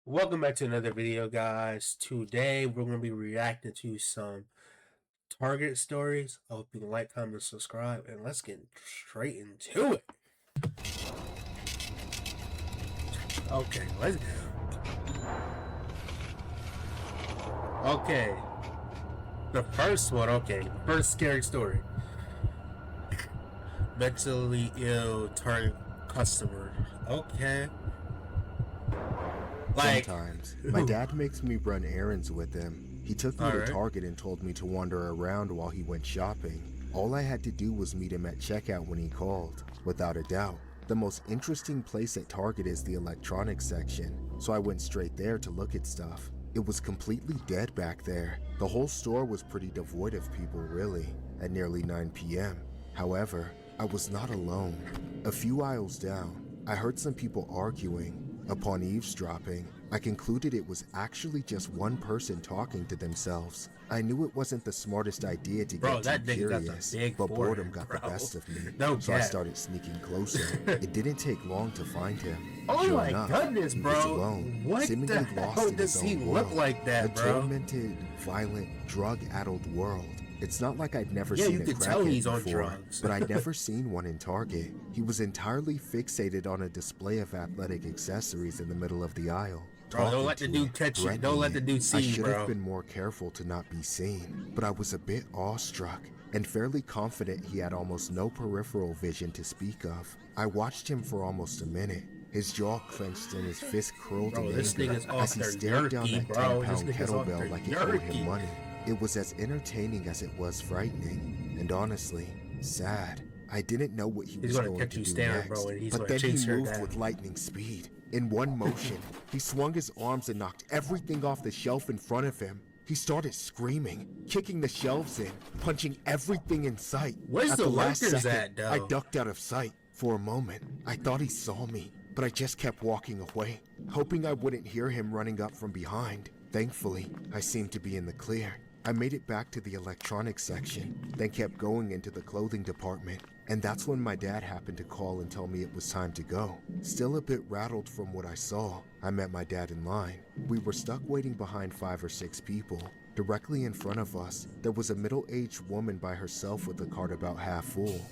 Welcome back to another video, guys. Today we're going to be reacting to some Target stories. I hope you can like, comment, subscribe, and let's get straight into it. Okay, Okay, the first one. Okay, first scary story. Mentally ill Target customer. Okay. Sometimes. My dad makes me run errands with him. He took me to Target and told me to wander around while he went shopping. All I had to do was meet him at checkout when he called. Without a doubt, the most interesting place at Target is the electronics section, so I went straight there to look at stuff. It was completely dead back there. The whole store was pretty devoid of people, really, at nearly 9 p.m. However, I was not alone. A few aisles down, I heard some people arguing. Upon eavesdropping, I concluded it was actually just one person talking to themselves. I knew it wasn't the smartest idea to get too curious, but boredom got the best of me, so I started sneaking closer. It didn't take long to find him. Oh my goodness, bro! He was alone, what seemingly the lost hell in does his he own look world. like that, bro? A tormented, violent, drug-addled world. It's not like I'd never Yeah, seen you a could tell he's on before, drugs. but I'd never seen one in Target. He was entirely fixated on a display of athletic accessories in the middle of the aisle. Bro, don't let the dude catch you. Don't let the dude see you, bro. I should have been more careful to not be seen, but I was a bit awestruck and fairly confident he had almost no peripheral vision to speak of. I watched him for almost a minute, his jaw clenched and his fist curled in anger as he stared down that 10-pound kettlebell like it owed him money. It was as entertaining as it was frightening, and honestly, sad. I didn't know what he was going to do next, but then he moved with lightning speed. In one motion, he swung his arms and knocked everything off the shelf in front of him. He started screaming, kicking the shelves in, punching everything in sight. Where's the lurkers at, though? I ducked out of sight. For a moment, I thought he saw me, but I just kept walking away, hoping I wouldn't hear him running up from behind. Thankfully, I seemed to be in the clear. I made it back to the electronics section, then kept going into the clothing department, and that's when my dad happened to call and tell me it was time to go. Still a bit rattled from what I saw, I met my dad in line. We were stuck waiting behind 5 or 6 people. Directly in front of us, there was a middle-aged woman by herself with the cart about half full.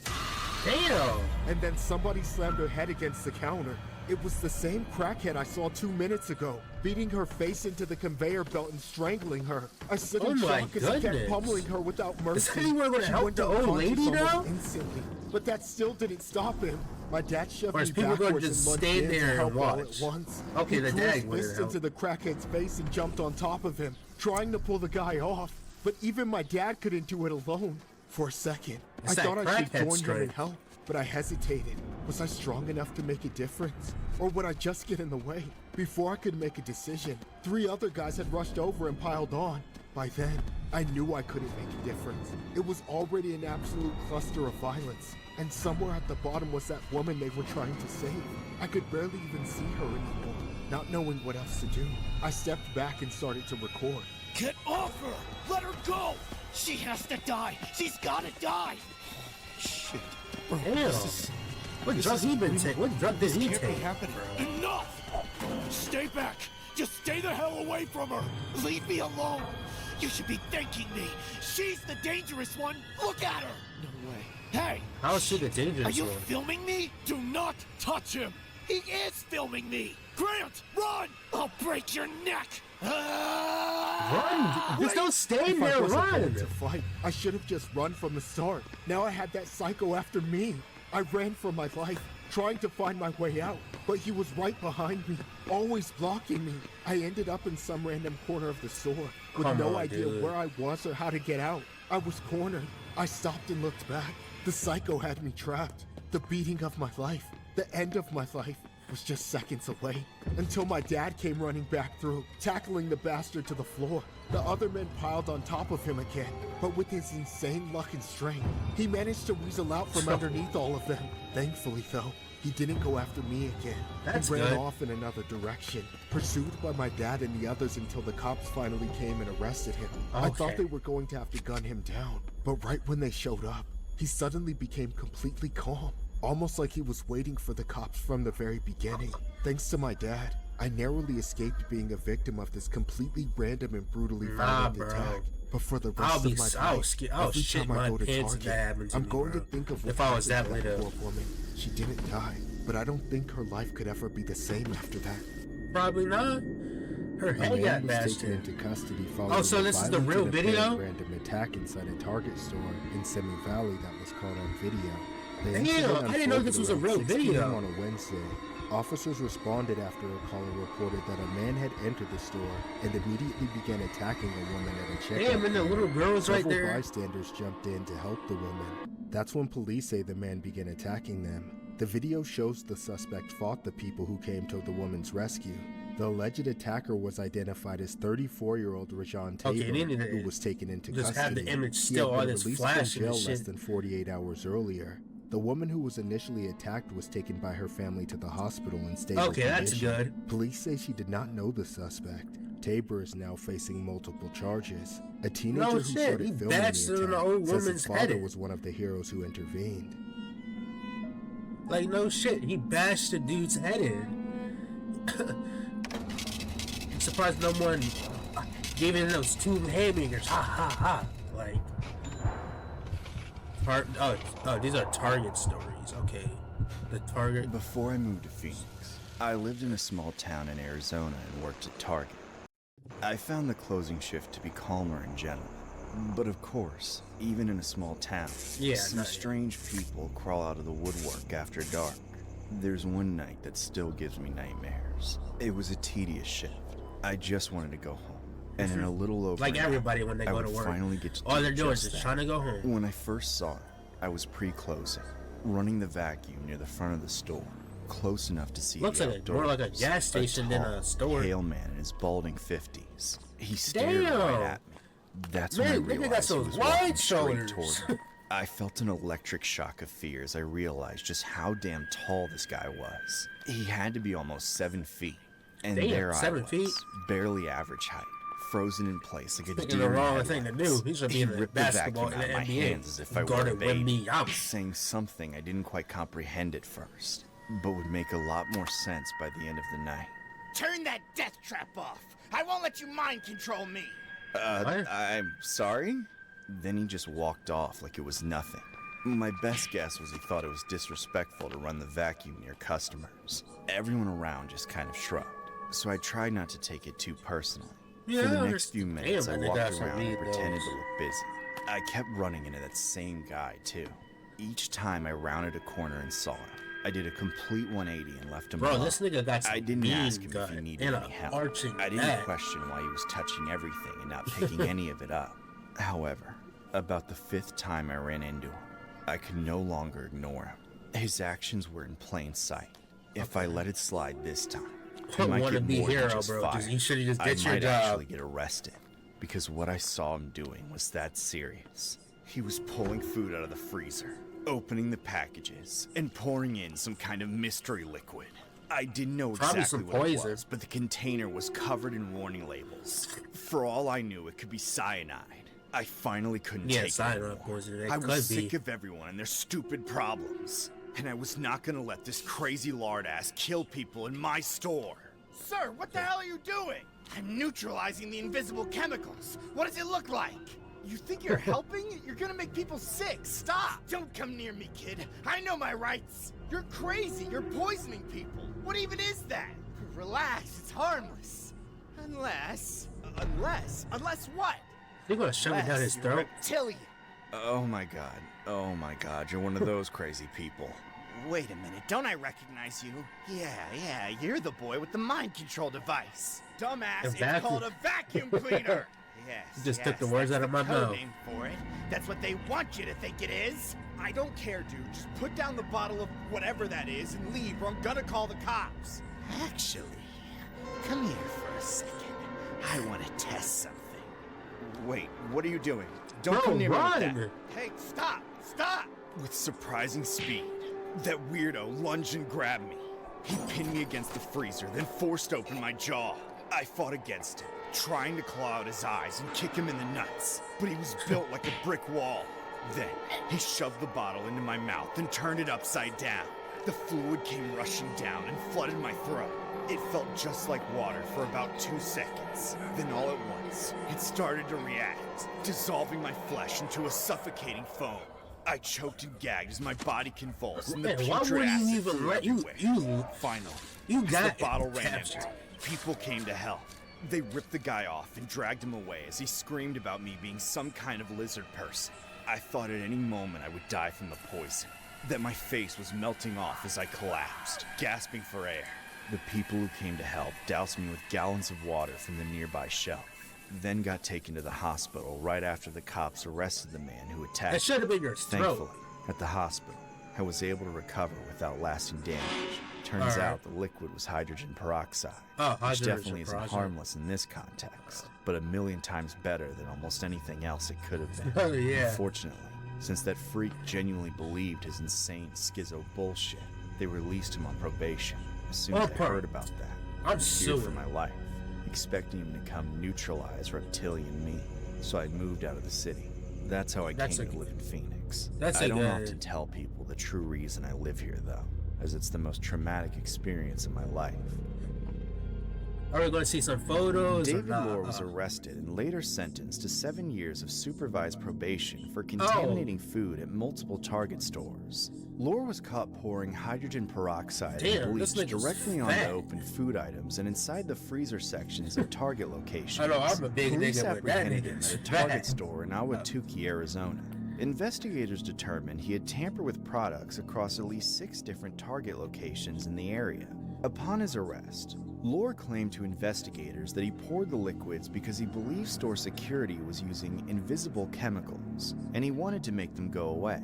Damn! And then somebody slammed her head against the counter. It was the same crackhead I saw 2 minutes ago, beating her face into the conveyor belt and strangling her. I stood in shock as he kept pummeling her without mercy. Is anyone going to help the old lady now? Instantly, but that still didn't stop him. My dad shoved me people going to backwards just and stand there and watch? At once. Okay, the dad threw his fist into the crackhead's face and jumped on top of him, trying to pull the guy off. But even my dad couldn't do it alone. For a second, I thought I should join him and help. But I hesitated. Was I strong enough to make a difference? Or would I just get in the way? Before I could make a decision, 3 other guys had rushed over and piled on. By then, I knew I couldn't make a difference. It was already an absolute cluster of violence. And somewhere at the bottom was that woman they were trying to save. I could barely even see her anymore. Not knowing what else to do, I stepped back and started to record. Get off her! Let her go! She has to die! She's gotta die! Shit. Damn. What drug he been taking? What drug did he take? Enough! Stay back! Just stay the hell away from her! Leave me alone! You should be thanking me! She's the dangerous one! Look at her! No way. Hey! How is she the dangerous one? Are you filming me? Do not touch him! He is filming me! Grant, run! I'll break your neck! Run! Just don't stand there, run! To fight, I should have just run from the start. Now I had that psycho after me. I ran for my life, trying to find my way out, but he was right behind me, always blocking me. I ended up in some random corner of the store, with no idea where I was or how to get out. I was cornered. I stopped and looked back. The psycho had me trapped. The beating of my life, the end of my life, was just seconds away, until my dad came running back through, tackling the bastard to the floor. The other men piled on top of him again, but with his insane luck and strength, he managed to weasel out from underneath all of them. Thankfully though, he didn't go after me again. He ran off in another direction, pursued by my dad and the others until the cops finally came and arrested him. I thought they were going to have to gun him down, but right when they showed up, he suddenly became completely calm. Almost like he was waiting for the cops from the very beginning. Thanks to my dad, I narrowly escaped being a victim of this completely random and brutally violent bro. attack. But for the I'll rest be of my I'll life, skip I'll every shit time I my go to pants if that Target, happened to I'm me, going bro. to think of what If I was happened that to that little. poor woman. She didn't die, but I don't think her life could ever be the same after that. Probably not. Her A head got man was bashed taken in. into custody following Oh, so a this is the violent real and apparent video? random attack inside a Target store in Simi Valley that was caught on video. The Damn, incident I didn't know this was a unfolded real around 6 p.m. video. on a Wednesday. Officers responded after a caller reported that a man had entered the store and immediately began attacking a woman at a checkout. Damn, and the little girl's right Several there. bystanders jumped in to help the woman. That's when police say the man began attacking them. The video shows the suspect fought the people who came to the woman's rescue. The alleged attacker was identified as 34-year-old Rajon Tabor, Okay, they need to who was taken into just custody. have the image He still, had all been this released from flashing and jail less shit. than 48 hours earlier. The woman who was initially attacked was taken by her family to the hospital in stable Okay, that's condition. good. Police say she did not know the suspect. Tabor is now facing multiple charges. A teenager No who shit, started he filming bashed the it on the attack old says woman's his father head. was one of the heroes who intervened. Like, no shit, he bashed the dude's head in. I'm surprised no one gave him those two haymakers. Ha ha ha. Like, these are Target stories. Okay, the Target. Before I moved to Phoenix, I lived in a small town in Arizona and worked at Target. I found the closing shift to be calmer in general. But of course, even in a small town, Yeah, some strange people crawl out of the woodwork after dark. There's one night that still gives me nightmares. It was a tedious shift. I just wanted to go home. And in a little over Like an hour, everybody when they I go would to work. finally get to All do they're doing is just just that. trying to go home. When I first saw it, I was pre-closing, running the vacuum near the front of the store, close enough to see Looks the like more like a outdoors. gas station than a tall, store. Pale man in his balding 50s. He stared Damn. right at me. That's when I Man, nigga got realized he those was wide walking straight shoulders. toward me. I felt an electric shock of fear as I realized just how damn tall this guy was. He had to be almost 7 feet. And Damn, there 7 I was, feet? barely average height, frozen in place like a Thinking deer the in wrong thing to headlights. do. He should be He in the ripped the basketball vacuum in the out of my NBA. hands as if I were a Guarded with baby, me out. saying something I didn't quite comprehend at first, but would make a lot more sense by the end of the night. Turn that death trap off. I won't let you mind control me. What? I'm sorry? Then he just walked off like it was nothing. My best guess was he thought it was disrespectful to run the vacuum near customers. Everyone around just kind of shrugged, so I tried not to take it too personally. Yeah, For the I next few understand. minutes, Damn, I man, they walked got some around and weed pretended those. to look busy. I kept running into that same guy, too. Each time I rounded a corner and saw him, I did a complete 180 and left him Bro, alone. this nigga got some I didn't mean ask him gut if he needed and any a help. arching I didn't back. question why he was touching everything and not picking any of it up. However, about the 5th time I ran into him, I could no longer ignore him. His actions were in plain sight. If I let it slide this time, I might Wanna get be more than hero, just bro. fired. You should've just I did your might job. actually get arrested, because what I saw him doing was that serious. He was pulling food out of the freezer, opening the packages, and pouring in some kind of mystery liquid. I didn't know Probably exactly some what it poison. was, but the container was covered in warning labels. For all I knew, it could be cyanide. I finally couldn't Yeah, take it cyanide anymore. poison, it I could was be. sick of everyone and their stupid problems. And I was not gonna let this crazy lard ass kill people in my store. Sir, what the hell are you doing? I'm neutralizing the invisible chemicals. What does it look like? You think you're helping? You're gonna make people sick. Stop! Don't come near me, kid. I know my rights. You're crazy. You're poisoning people. What even is that? Relax. It's harmless. Unless what? You're gonna shove it down his Unless you're throat. reptilian. Oh my god, you're one of those crazy people. Wait a minute, don't I recognize you? Yeah, you're the boy with the mind control device. Dumbass, it's vacuum. called a vacuum cleaner. Yes, You just took the yes, words that's out of the my code mouth. name for it. That's what they want you to think it is. I don't care, dude. Just put down the bottle of whatever that is and leave, or I'm gonna call the cops. Actually, come here for a second. I want to test something. Wait, what are you doing? Don't Bro, come near me with run! that. Hey, stop! Stop! With surprising speed, that weirdo lunged and grabbed me. He pinned me against the freezer, then forced open my jaw. I fought against him, trying to claw out his eyes and kick him in the nuts, but he was built like a brick wall. Then, he shoved the bottle into my mouth and turned it upside down. The fluid came rushing down and flooded my throat. It felt just like water for about 2 seconds. Then all at once, it started to react, dissolving my flesh into a suffocating foam. I choked and gagged as my body convulsed, and the Man, why putrid would you acid even flew let you? everywhere. Finally, You as got the bottle ran captured. empty, people came to help. They ripped the guy off and dragged him away as he screamed about me being some kind of lizard person. I thought at any moment I would die from the poison, that my face was melting off as I collapsed, gasping for air. The people who came to help doused me with gallons of water from the nearby shelf, then got taken to the hospital right after the cops arrested the man who attacked me. That should have been your throat. Thankfully, at the hospital, I was able to recover without lasting damage. Turns Alright. out the liquid was hydrogen peroxide, Oh, which hydrogen definitely isn't peroxide. harmless in this context, but a million times better than almost anything else it could have been. Oh, yeah. Unfortunately, since that freak genuinely believed his insane schizo bullshit, they released him on probation. As soon as I part. heard about that, I'm I feared for suing. my life, expecting him to come neutralize reptilian me, so I moved out of the city. That's how I That's came a- to live in Phoenix. that's I a don't good- often tell people the true reason I live here, though, as it's the most traumatic experience in my life. Are we going to see some photos? David or not? Lohr was arrested and later sentenced to 7 years of supervised probation for contaminating food at multiple Target stores. Lohr was caught pouring hydrogen peroxide Damn, and this bleach nigga's directly onto fat. open food items and inside the freezer sections of Target locations. I know, I'm a big Police nigga, but that apprehended him nigga's at a Target fat. store in Ahwatukee, Arizona. Investigators determined he had tampered with products across at least 6 different Target locations in the area. Upon his arrest, Lohr claimed to investigators that he poured the liquids because he believed store security was using invisible chemicals, and he wanted to make them go away.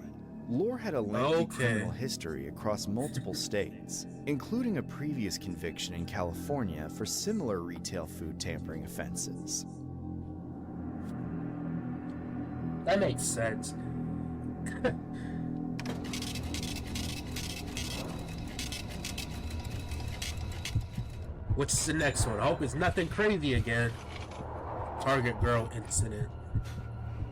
Lohr had a lengthy Okay. criminal history across multiple states, including a previous conviction in California for similar retail food tampering offenses. That makes sense. What's the next one? I hope it's nothing crazy again. Target girl incident.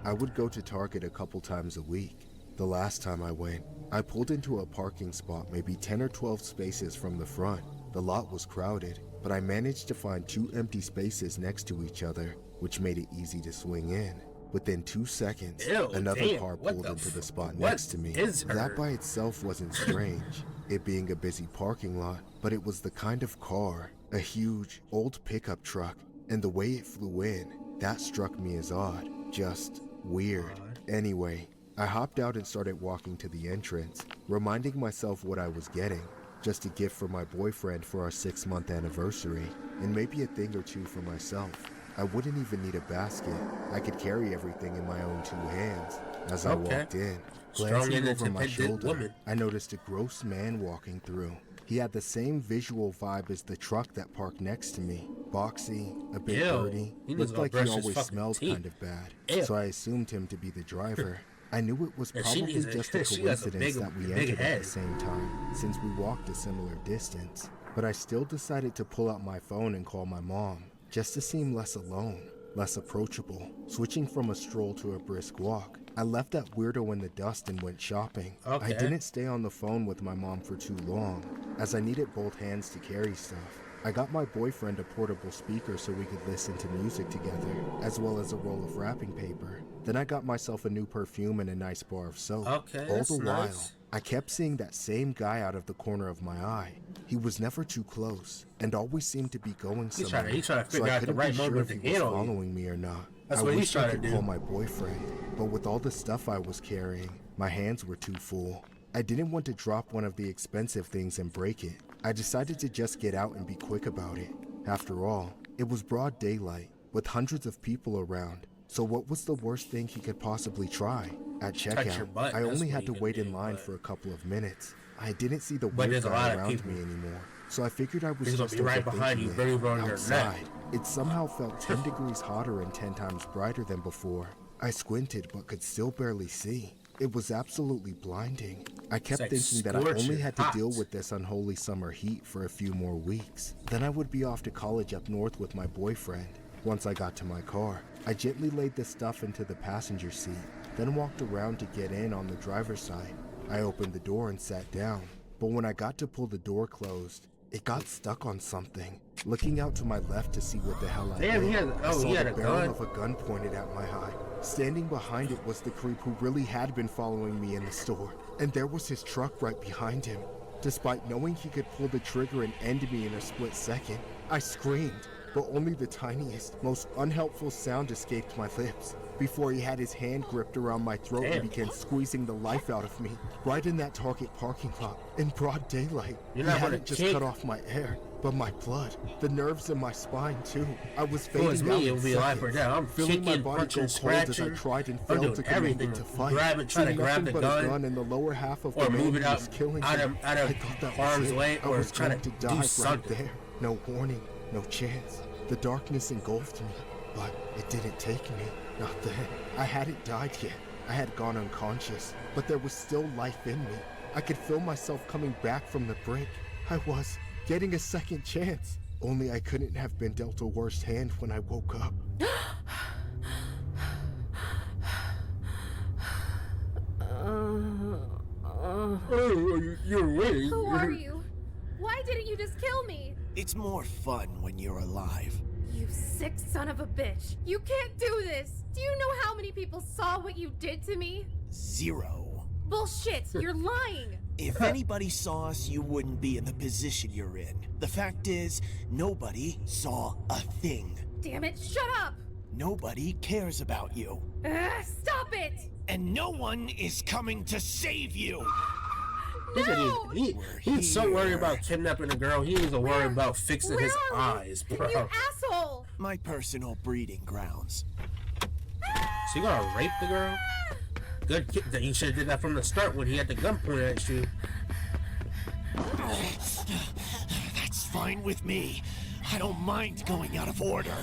I would go to Target a couple times a week. The last time I went, I pulled into a parking spot maybe 10 or 12 spaces from the front. The lot was crowded, but I managed to find 2 empty spaces next to each other, which made it easy to swing in. Within 2 seconds, Ew, another damn, car what pulled the into the spot what next to me. is her? That by itself wasn't strange, it being a busy parking lot, but it was the kind of car, a huge, old pickup truck, and the way it flew in, that struck me as odd, just weird. Anyway, I hopped out and started walking to the entrance, reminding myself what I was getting. Just a gift for my boyfriend for our 6-month anniversary, and maybe a thing or two for myself. I wouldn't even need a basket. I could carry everything in my own 2 hands. As I Okay. walked in, Strong glancing and over my independent shoulder, woman. I noticed a gross man walking through. He had the same visual vibe as the truck that parked next to me. Boxy, a bit Ew. dirty, He needs looked to like he brush his always fucking smelled teeth. kind of bad. Ew. So I assumed him to be the driver. I knew it was And she probably needs a- just a she has a coincidence big- that we big entered at head. the same time, since we walked a similar distance. But I still decided to pull out my phone and call my mom, just to seem less alone, less approachable. Switching from a stroll to a brisk walk, I left that weirdo in the dust and went shopping. I Okay. didn't stay on the phone with my mom for too long, as I needed both hands to carry stuff. I got my boyfriend a portable speaker so we could listen to music together, as well as a roll of wrapping paper. Then I got myself a new perfume and a nice bar of soap. Okay, All that's the while, nice. I kept seeing that same guy out of the corner of my eye. He was never too close, and always seemed to be going He's somewhere. trying to so figure I out the couldn't right be sure moment if to he was hit on you. following me or not. That's I what he's wished I trying to could do. call my boyfriend, but with all the stuff I was carrying, my hands were too full. I didn't want to drop one of the expensive things and break it. I decided to just get out and be quick about it. After all, it was broad daylight, with hundreds of people around. So what was the worst thing he could possibly try? At your checkout, butt, I that's only what had he to could wait in do, line but- for a couple of minutes. I didn't see the But weird there's a guy lot of around people. me anymore, so I figured I was He's gonna just be right behind you, overthinking it. very well on your neck. Outside, it somehow felt 10 degrees hotter and 10 times brighter than before. I squinted but could still barely see. It was absolutely blinding. I kept like thinking that I only scorching had to deal hot. with this unholy summer heat for a few more weeks. Then I would be off to college up north with my boyfriend. Once I got to my car, I gently laid the stuff into the passenger seat, then walked around to get in on the driver's side. I opened the door and sat down, but when I got to pull the door closed, It got stuck on something. Looking out to my left to see what the hell I Damn, did, he had, I saw he had the a barrel gun. of a gun pointed at my eye. Standing behind it was the creep who really had been following me in the store, and there was his truck right behind him. Despite knowing he could pull the trigger and end me in a split second, I screamed, but only the tiniest, most unhelpful sound escaped my lips before he had his hand gripped around my throat Damn. and began squeezing the life out of me, right in that Target parking lot, in broad daylight. You're He not gonna hadn't just kick. cut off my air, but my blood, the nerves in my spine too. I was If it was fading out me, it in would be life or seconds, death. I'm feeling my kicking, body punching, go cold as I scratching. tried and I'm failed doing to command everything. it to fight. Grab it, try to Seeing grab nothing the but a gun. gun in the lower half of Or the man move who it out was killing out me. of I thought that was harm's it. way, I or was try going to to do die right something. there. No warning, no chance. The darkness engulfed me, but it didn't take me. Not then. I hadn't died yet. I had gone unconscious, but there was still life in me. I could feel myself coming back from the brink. I was getting a second chance. Only I couldn't have been dealt a worse hand when I woke up. You're winning. Who are you? Why didn't you just kill me? It's more fun when you're alive. You sick son of a bitch. You can't do this. Do you know how many people saw what you did to me? 0. Bullshit. You're lying. If anybody saw us, you wouldn't be in the position you're in. The fact is, nobody saw a thing. Damn it. Shut up. Nobody cares about you. Stop it. And no one is coming to save you! No. He's so worried about kidnapping a girl, he needs to worry about fixing Where his are we? eyes, bro. You asshole. My personal breeding grounds. So you gonna rape the girl? Good kid. You should have did that from the start when he had the gun pointed at you. That's fine with me. I don't mind going out of order.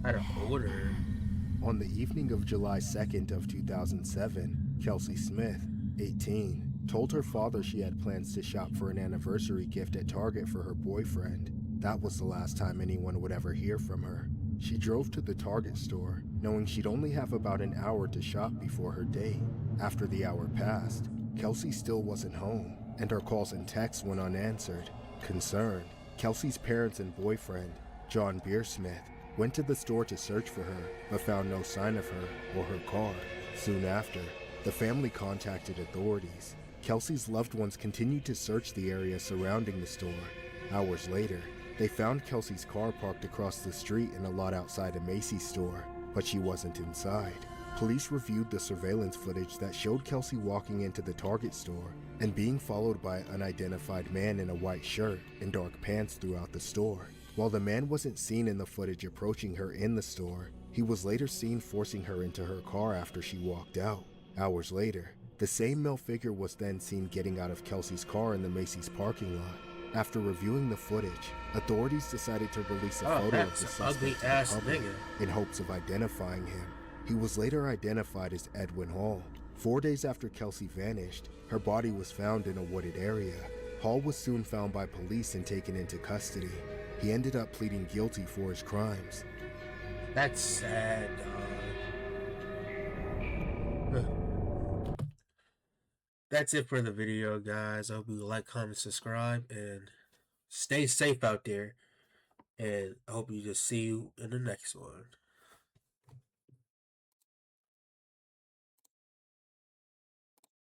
Out of order. On the evening of July 2nd of 2007, Kelsey Smith, 18, told her father she had plans to shop for an anniversary gift at Target for her boyfriend. That was the last time anyone would ever hear from her. She drove to the Target store, knowing she'd only have about an hour to shop before her date. After the hour passed, Kelsey still wasn't home, and her calls and texts went unanswered. Concerned, Kelsey's parents and boyfriend, John Beersmith, went to the store to search for her, but found no sign of her or her car. Soon after, the family contacted authorities. Kelsey's loved ones continued to search the area surrounding the store. Hours later, they found Kelsey's car parked across the street in a lot outside a Macy's store, but she wasn't inside. Police reviewed the surveillance footage that showed Kelsey walking into the Target store and being followed by an unidentified man in a white shirt and dark pants throughout the store. While the man wasn't seen in the footage approaching her in the store, he was later seen forcing her into her car after she walked out. Hours later, the same male figure was then seen getting out of Kelsey's car in the Macy's parking lot. After reviewing the footage, authorities decided to release a photo of the that's an suspect ugly to the ass public nigga. in hopes of identifying him. He was later identified as Edwin Hall. 4 days after Kelsey vanished, her body was found in a wooded area. Hall was soon found by police and taken into custody. He ended up pleading guilty for his crimes. That's sad, dog. That's it for the video, guys. I hope you like, comment, subscribe, and stay safe out there. And I hope you just see you in the next one.